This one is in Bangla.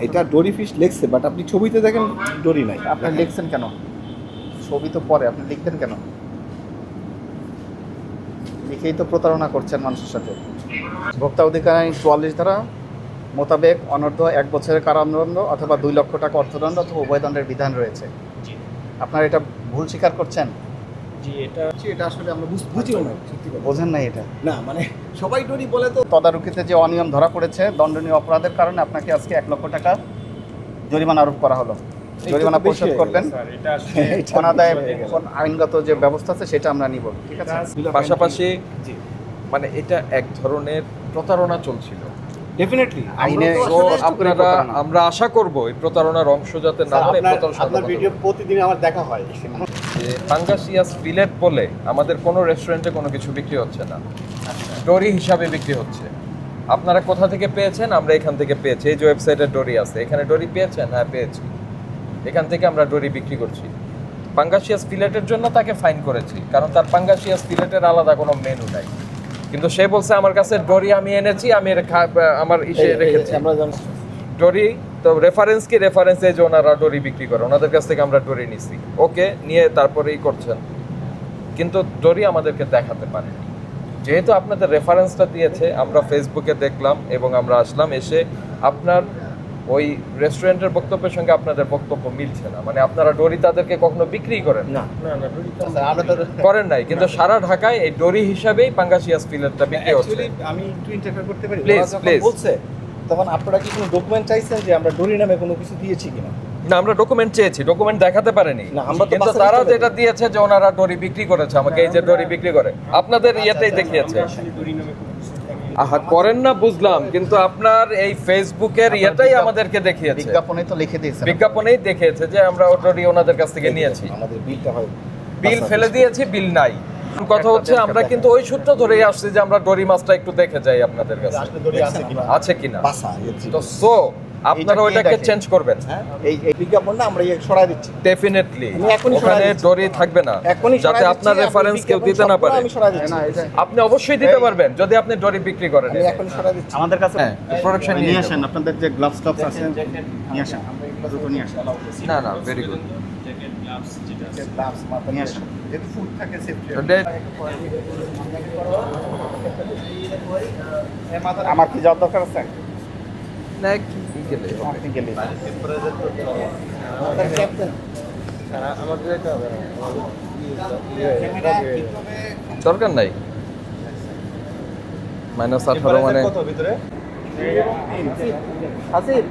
এটা ডরি ফিশ লেগছে, বাট আপনি ছবিতে দেখেন ডরি নাই। আপনি লিখছেন কেন? ছবি তো পরে, আপনি লিখবেন কেন? লিখেই তো প্রতারণা করছেন মানুষের সাথে। ভোক্তা অধিকার আইন 44 ধারা মোতাবেক অনূর্ধ্ব 1 বছরের কারাদণ্ড অথবা 2 লক্ষ টাকা অর্থদণ্ড অথবা উভয়দণ্ডের বিধান রয়েছে। আপনারা এটা ভুল স্বীকার করছেন? এটা আসলে আমরা বুঝিও না, সত্যি কথা। বোঝেন নাই এটা? না মানে সবাই ডরি বলে তো। তদারকিতে যে অনিয়ম ধরা পড়েছে, দণ্ডনীয় অপরাধের কারণে আপনাকে আজকে 1 লক্ষ টাকা জরিমানা আরোপ করা হলো। জরিমানা পরিশোধ করবেন। অনাদায় আইনগত যে ব্যবস্থা আছে সেটা আমরা নিব, ঠিক আছে? পাশাপাশি মানে এটা এক ধরনের প্রতারণা চলছিল ডেফিনেটলি আইনে আপনারা, আমরা আশা করব এই প্রতারণার অংশ যাতে না হয়। আপনার ভিডিও প্রতিদিন আমার দেখা হয়। যে পাঙ্গাসিয়াস ফিলেট বলে আমাদের কোনো রেস্টুরেন্টে কোনো কিছু বিক্রি হচ্ছে না, ডরি হিসাবে বিক্রি হচ্ছে। আপনারা কোথা থেকে পেয়েছেন? আমরা এখান থেকে পেয়েছি। এই যে ওয়েবসাইটে ডরি আছে, এখানে ডরি পেয়েছেন? হ্যাঁ পেয়েছি। এখান থেকে আমরা ডরি বিক্রি করছি। পাঙ্গাসিয়াস ফিলেটের জন্য তাকে ফাইন করেছি, কারণ তার পাঙ্গাসিয়াস ফিলেটের আলাদা কোনো মেনু নাই। কিন্তু সে বলছে আমার কাছে ডরি আমি এনেছি, আমি আমার ইসে রেখেছি ডরি। তো রেফারেন্স কি? রেফারেন্সে যে ওনারা ডরি বিক্রি করে, ওনাদের কাছ থেকে আমরা ডরি নিছি। ওকে, নিয়ে তারপরেই করছেন, কিন্তু ডরি আমাদেরকে দেখাতে পারেনি। যেহেতু আপনাদের রেফারেন্সটা দিয়েছে, আমরা ফেসবুকে দেখলাম এবং আমরা আসলাম। এসে আপনার ওই রেস্টুরেন্টের বক্তব্যের সঙ্গে আপনাদের বক্তব্য মিলছে না। মানে আপনারা ডরি তাদেরকে কখনো বিক্রি করেন না, করেন নাই, কিন্তু সারা ঢাকায় এই ডরি হিসাবেই পাঙ্গাসিয়াস ফিলেটটা বিক্রি হচ্ছে। আমি একটু ইন্টারফেয়ার করতে পারি? Please, please. বলছে তখন আপনারা কি কোনো ডকুমেন্ট চাইছেন যে আমরা ডরি নামে কোনো কিছু দিয়েছি কিনা? না, আমরা ডকুমেন্ট চেয়েছি, ডকুমেন্ট দেখাতে পারেনি। না, আমরা তো কিন্তু বাসায় তারা চলে যেটা দিয়েছে যে ওনারা ডরি বিক্রি করেছে আমাকে, এই যে ডরি বিক্রি করে আপনাদের ইয়েতেই দেখিয়েছে। আহা, করেন না বুঝলাম, কিন্তু আপনার এই ফেসবুকের ইয়েটাই আমাদেরকে দেখিয়েছে, বিজ্ঞাপনে তো লিখে দিয়েছেন। বিজ্ঞাপনেই দেখিয়েছে যে আমরা ডরি ওনাদের কাছ থেকে নিয়েছি। আমাদের বিলটা হয়, বিল ফেলে দিয়েছি, বিল নাই। কথা হচ্ছে আমরা কিন্তু ওই সূত্র ধরেই আসছি যে আমরা ডরি মাছটা একটু দেখে যাই আপনাদের কাছে আসলে ডরি আছে কিনা, আছে কিনা। বাসা তো সো আপনারা ওইটাকে চেঞ্জ করবেন। হ্যাঁ, এই বিজ্ঞাপন না আমরা সরাই দিচ্ছি। ডেফিনেটলি আমি এখনই সরাই ওখানে দিচ্ছি। ডরি থাকবে না, এখনই যাতে সরাই আপনার দিচ্ছি, রেফারেন্স আপনি কেউ দিতে না পারে। আমি সরাই দিচ্ছি। আপনি অবশ্যই দিতে পারবেন যদি আপনি ডরি বিক্রি করেন। আমি এখনই সরাই দিচ্ছি। আমাদের কাছে হ্যাঁ, প্রোডাকশন নিয়ে আসেন, আপনাদের যে গ্লাভস আছে নিয়ে আসেন, দ্রুত নিয়ে আসেন। না না, ভেরি গুড। গ্লাভস মাথা নিয়ে আসেন, যেহেতু ফুড থাকে সেফটি। আমার কি যাওয়ার দরকার আছে? না, কি গেলে আপনি গেলে ক্যাপ্টেন দরকার নাই। -18 মানে কত ভিতরে? আসিফ